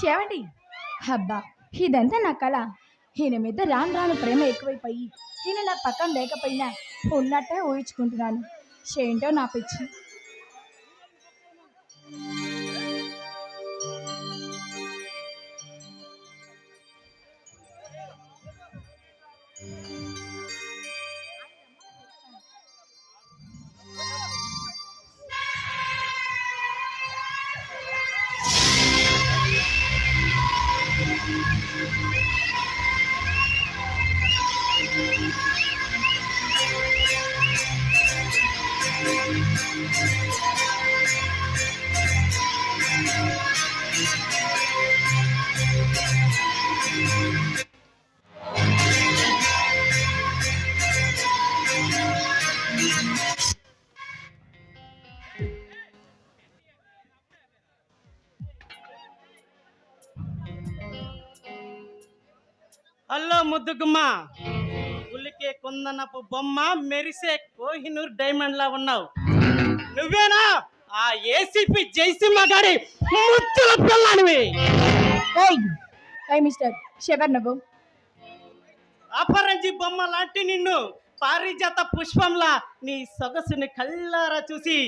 చేవండి. హబ్బా, ఇదంతా నా కళ. ఈయన మీద రాను రాను ప్రేమ ఎక్కువైపోయి ఈయన నా పక్కన లేకపోయినా ఉన్నట్టే ఊహించుకుంటున్నాను. ఏంటో నా పిచ్చి. హలో ముద్దుగుమ్మ, ఉలికే కుందనపు బొమ్మ, మెరిసే కోహినూర్ డైమండ్ లా ఉన్నావు. నువ్వేనా ఆ ఏసీపీ జయసింహ గారి ముద్దుల పిల్లనివి? మిస్టర్ శివర్, నువ్వు అపరంజి బొమ్మ లాంటి నిన్ను పారిజాత పుష్పంలా నీ సొగసుని కళ్ళారా చూసి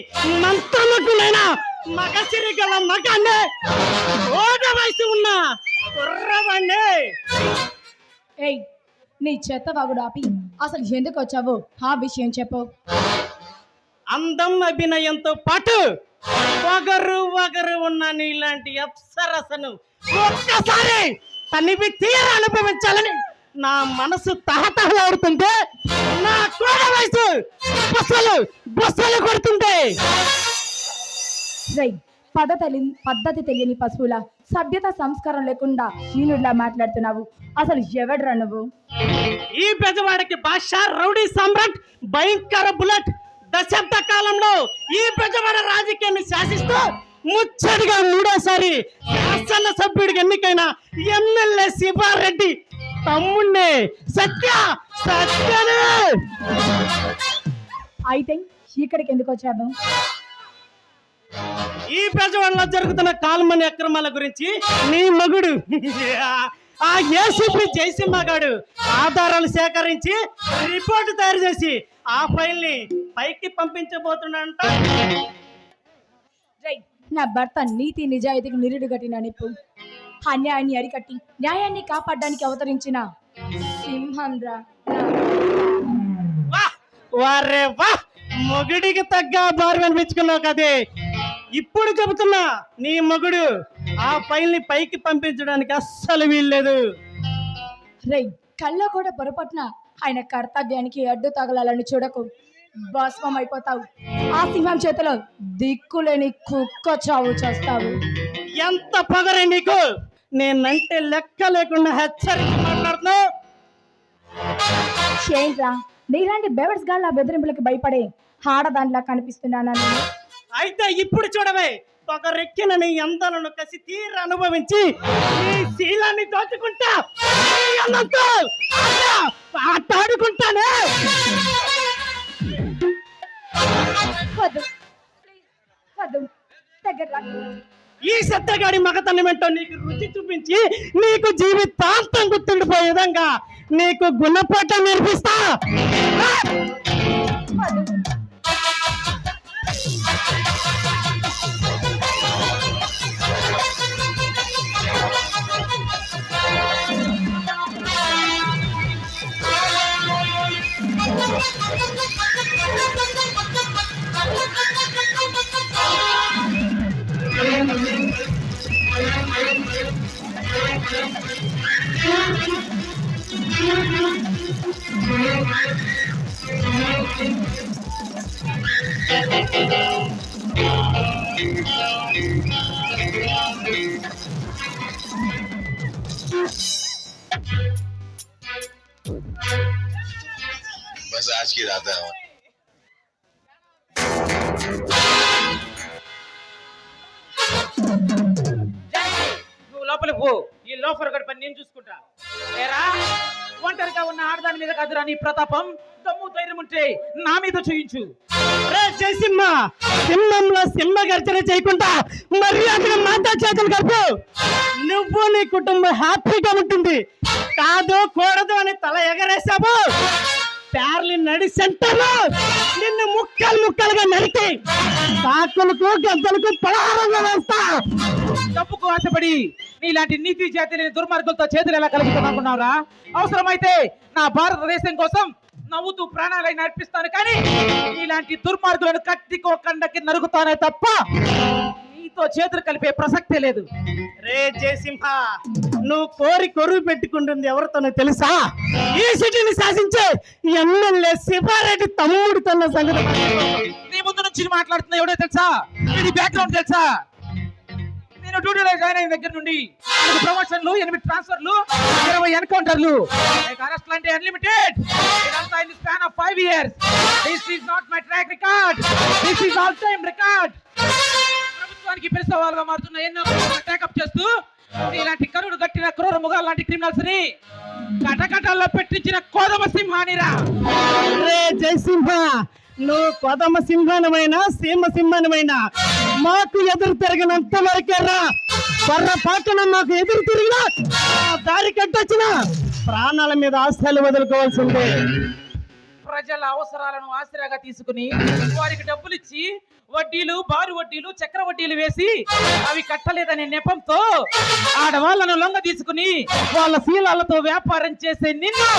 మంత్రముగ్గులైన మగసిరి గల మగాన్నే, ఓడ వయసు ఉన్న కుర్రవాణ్ణే. నీ చెత్త వాగుడు ఆపి అసలు ఎందుకు వచ్చావు ఆ విషయం చెప్పు. అందం అభినయంతో పాటు వగరు వగరు ఉన్న నీలాంటి అప్సరసను ఒక్కసారి తనివి తీర అనుభవించాలని నా మనసు తహతహలాడుతుంటే, నా కోడ వయసు బుసలు బుసలు కొడుతుంటే. పద్ధతి తెలియని పశువుల సభ్యత సంస్కారం లేకుండా నీనులా మాట్లాడుతున్నావు. అసలు ఎవడ్రా నువ్వు? ఈ బెజవాడకి భాష రౌడీ సామ్రాట్, భయంకర బుల్లెట్. దశాబ్ద కాలంలో ఈ బెజవాడ రాజకీయాన్ని శాసిస్తూ ముచ్చడిగా మూడోసారి శాసన సభ్యుడికి ఎన్నికైన ఎమ్మెల్యే శివారెడ్డి తమ్ముణ్ణే. సత్యనే. అయితే ఇక్కడికి ఎందుకు వచ్చావు? ఈ బెజవాడలో జరుగుతున్న కాల్మని అక్రమాల గురించి నీ మగుడు ఆ ఏసీపీ జయసింహ గారు ఆధారాలు సేకరించి రిపోర్టు తయారు చేసి ఆ ఫైల్ ని పైకి పంపించబోతున్నాడంట. నా భర్త నీతి నిజాయితీకి నిరుడు కట్టిన నిప్పు, అన్యాయాన్ని అరికట్టి న్యాయాన్ని కాపాడడానికి అవతరించిన సింహంరా. వారే వా, మొగుడికి తగ్గ భార్య అనిపించుకున్నావు కదే. ఇప్పుడు చెబుతున్నా, నీ మగుడు ఆ ఫైల్ ని పైకి పంపించడానికి అస్సలు వీల్లేదు. కళ్ళ కూడా పొరపాటున ఆయన కర్తవ్యానికి అడ్డు తగలాలని చూడకు, భస్మం అయిపోతావు. ఆ సింహం చేతిలో దిక్కులేని కుక్క చావు చేస్తావు. ఎంత పొగరే నీకు! నేనంటే లెక్క లేకుండా హెచ్చరించి మాట్లాడుతున్నావు. ఏంట్రా, నీలాంటి బెవర్స్ గాళ్ళ బెదిరింపులకి భయపడే ఆడదానిలా కనిపిస్తున్నానా? అయితే ఇప్పుడు చూడవే, పొగరెక్కిన నీ అందాలను కసి తీర అనుభవించి నీ శీలాన్ని దోచుకుంటా ఆటాడుకుంటానే. ఈ సత్తగాడి మగతనం ఏంటో నీకు రుచి చూపించి నీకు జీవితాంతం గుర్తుండిపోయే విధంగా నీకు గుణపాఠం నేర్పిస్తా. बस आज की रात है. నువ్వు లోపలికి పో, ఈ లోఫర్ గడి పని నేను చూసుకుంటా. ఏరా, ఒంటరిగా ఉన్న ఆడదాని మీద కాదురా నీ ప్రతాపం. దమ్ము ధైర్యం ఉంటే నా మీద చూయించు. రే జయసింహ, సింహంలో సింహ గర్జన చేయకుండా మర్యాదగా మాతా చేతులు కలుపు. నువ్వు నీ కుటుంబం హ్యాపీగా ఉంటుంది. కాదు కూడదు అని తల ఎగరేసావు, ప్యార్లి నడి సెంటర్లో నిన్ను ముక్కలు ముక్కలుగా నరికి కాకులకు గద్దలకు పలహారంగా వేస్తా. డబ్బుకు ఆశపడి నీలాంటి నీతి జాతి లేని దుర్మార్గులతో చేతులు ఎలా కలుగుతున్నావురా? అవసరమైతే నా భారతదేశం కోసం నవ్వుతూ ప్రాణాలైన అర్పిస్తాను, కానీ నీలాంటి దుర్మార్గులను కత్తికో కండకి నరుగుతానే తప్ప నీతో చేతులు కలిపే ప్రసక్తే లేదు. రే జయసింహ, నువ్వు కోరి కొరువు పెట్టుకుంటుంది ఎవరితోనో తెలుసా? ఈ సిటీని శాసించే ఎమ్మెల్యే శివారెడ్డి తమ్ముడితోన్న సంగతి. నీ ముందు నుంచి మాట్లాడుతున్నా ఎవడో తెలుసా? నీ బ్యాక్గ్రౌండ్ తెలుసా? నేను డ్యూటీలో జాయిన్ అయిన దగ్గర నుండి ప్రమోషన్లు, 8 ట్రాన్స్ఫర్లు, 20 ఎన్కౌంటర్లు, అరెస్ట్ అంటే అన్లిమిటెడ్. ఇదంతా in the span of 5 years. This is not my track record, this is all time record. ప్రభుత్వానికి పెరుసవాలుగా మారుతున్న ఎన్నో టేకప్ చేస్తూ ఇలాంటి కరుడు గట్టిన క్రూర ముగాలు లాంటి క్రిమినల్స్ ని కటకటాల్లో పెట్టించిన కోదమ సింహానిరా. రే జయసింహ, నువ్వు కొదమ సింహానమైనా సీమ సింహానమైనా మాకు ఎదురు తిరగనంత వరకేరా. పొర్రపాటున మాకు ఎదురు తిరిగినా దారి కట్టొచ్చిన ప్రాణాల మీద ఆశలు వదులుకోవాల్సిందే. ప్రజల అవసరాలను ఆసరాగా తీసుకుని వారికి డబ్బులు ఇచ్చి వడ్డీలు, బారు వడ్డీలు, చక్ర వడ్డీలు వేసి అవి కట్టలేదనే నెపంతో ఆడవాళ్లను లొంగ తీసుకుని వాళ్ళ శీలాలతో వ్యాపారం చేసే నిన్ను,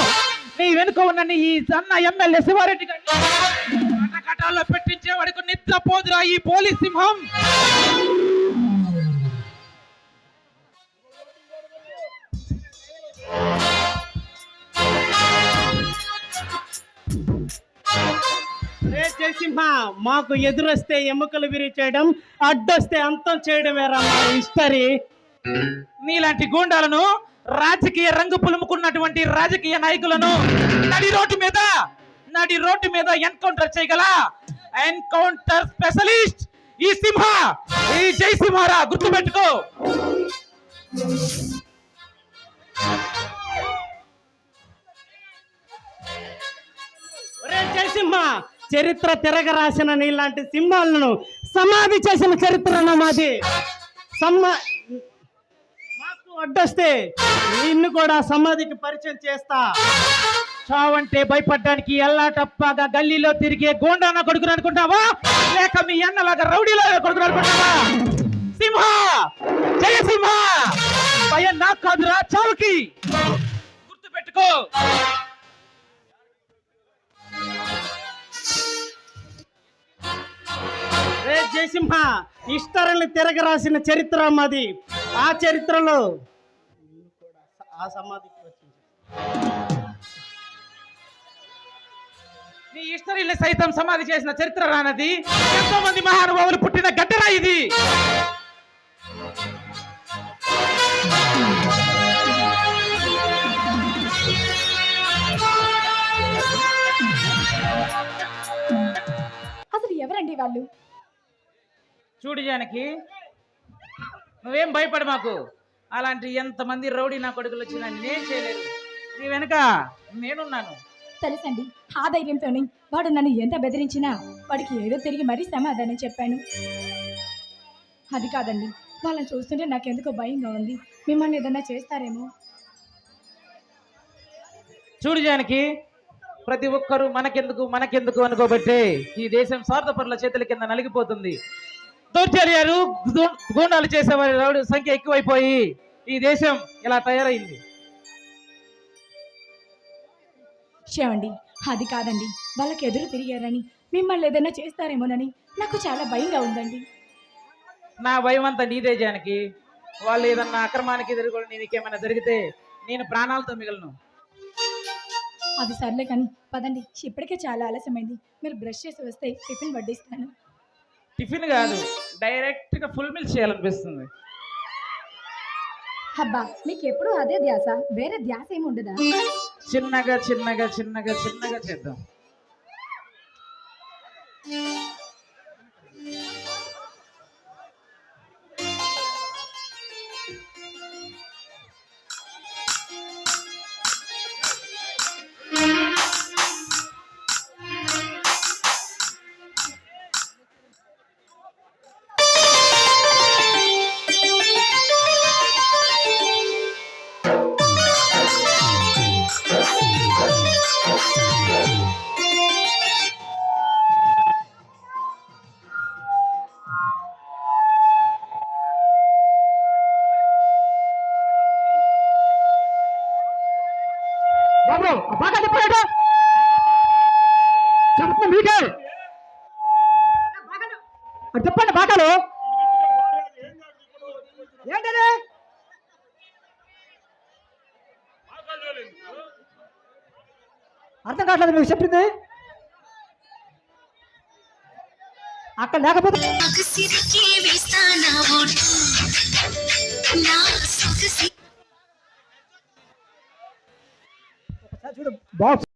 నీ వెనుక ఉన్న ఈ సన్న ఎమ్మెల్యే శివారెడ్డి కటాల్లో పెట్టించే వాడికి నిద్ర పోదురా ఈ పోలీస్ సింహం. రే జయసింహ, మాకు ఎదురొస్తే ఎముకలు విరిచేయడం, అడ్డొస్తే అంతం చేయడమేరా మా హిస్టరీ. నీలాంటి గూండాలను, రాజకీయ రంగు పులుముకున్నటువంటి రాజకీయ నాయకులను నడి రోడ్డు మీద ఎన్కౌంటర్ చేయగల ఎన్కౌంటర్ స్పెషలిస్ట్ ఈ సింహ, ఈ జయసింహారా, గుర్తుపెట్టుకో. రే జయసింహ, చరిత్ర తిరగ రాసిన నీలాంటి సింహాలను సమాధి చేసిన చరిత్ర మాది. మాకు అడ్డొస్తే నిన్ను కూడా సమాధికి పరిచయం చేస్తా. చావంటే భయపడ్డానికి ఎల్లా టప్పాగా గల్లీలో తిరిగే గోండాన కొడుకుని అనుకుంటావా, లేక మీ అన్నలాగా రౌడీలాగా కొడుకుని అనుకుంటావా? సింహ, జయ సింహ, భయం నాకు కాదురా, చావుకి. గుర్తుపెట్టుకో. రే జయసింహ, హిస్టరీని తిరగ రాసిన చరిత్ర మాది. ఆ చరిత్రలో ఆ సమాధికి వచ్చింది. నీ హిస్టరీని సైతం సమాధి చేసిన చరిత్ర రానది. ఎంతో మంది మహానుభావులు పుట్టిన గడ్డరా ఇది. అసలు ఎవరండి వాళ్ళు? చూడు జానకి, నువ్వేం భయపడు మాకు. అలాంటి ఎంతమంది రౌడీ నా కొడుకులు వచ్చినా నేనేం చేయలేదు. నీ వెనక నేనున్నాను. తెలుసండి, ఆ ధైర్యంతోనే వాడు నన్ను ఎంత బెదిరించినా వాడికి ఏదో తిరిగి మరీ సమాధానం చెప్పాను. అది కాదండి, వాళ్ళని చూస్తుంటే నాకెందుకో భయంగా ఉంది. మిమ్మల్ని ఏదైనా చేస్తారేమో. చూడు జానకి, ప్రతి ఒక్కరూ మనకెందుకు అనుకోబట్టే ఈ దేశం స్వార్థపరుల చేతుల కింద నలిగిపోతుంది. దౌర్జన్యాలు, గూండాలు చేసేవారి రౌడీ సంఖ్య ఎక్కువైపోయి ఈ దేశం ఇలా తయారైంది. క్షేమండి, అది కాదండి, వాళ్ళకి ఎదురు తిరిగారని మిమ్మల్ని ఏదైనా చేస్తారేమోనని నాకు చాలా భయంగా ఉందండి. నా భయం అంతా నీదే జానకి. వాళ్ళు ఏదన్నా అక్రమానికి ఎదుర్కొని నీకేమైనా జరిగితే నేను ప్రాణాలతో మిగలను. అది సర్లే కానీ పదండి, ఇప్పటికే చాలా ఆలస్యమైంది. మీరు బ్రష్ చేసి వస్తే టిఫిన్ వడ్డిస్తాను. టిఫిన్ కాదు, డైరెక్ట్ గా ఫుల్ మీల్స్ చేయాలనిపిస్తుంది. అబ్బా, మీకు ఎప్పుడు అదే ధ్యాస, వేరే ధ్యాస ఏమి ఉండదా? చిన్నగా చిన్నగా చిన్నగా చిన్నగా చేద్దాం. బాబు బాగా చెప్పాడు చెప్తున్నా మీకే అది చెప్పండి బాటలు ఏంటది అర్థం కావట్లేదు మీకు చెప్పింది అక్కడ లేకపోతే సిరికి వేస్తానా ఓటు నా సొగసి చూడు బాక్స్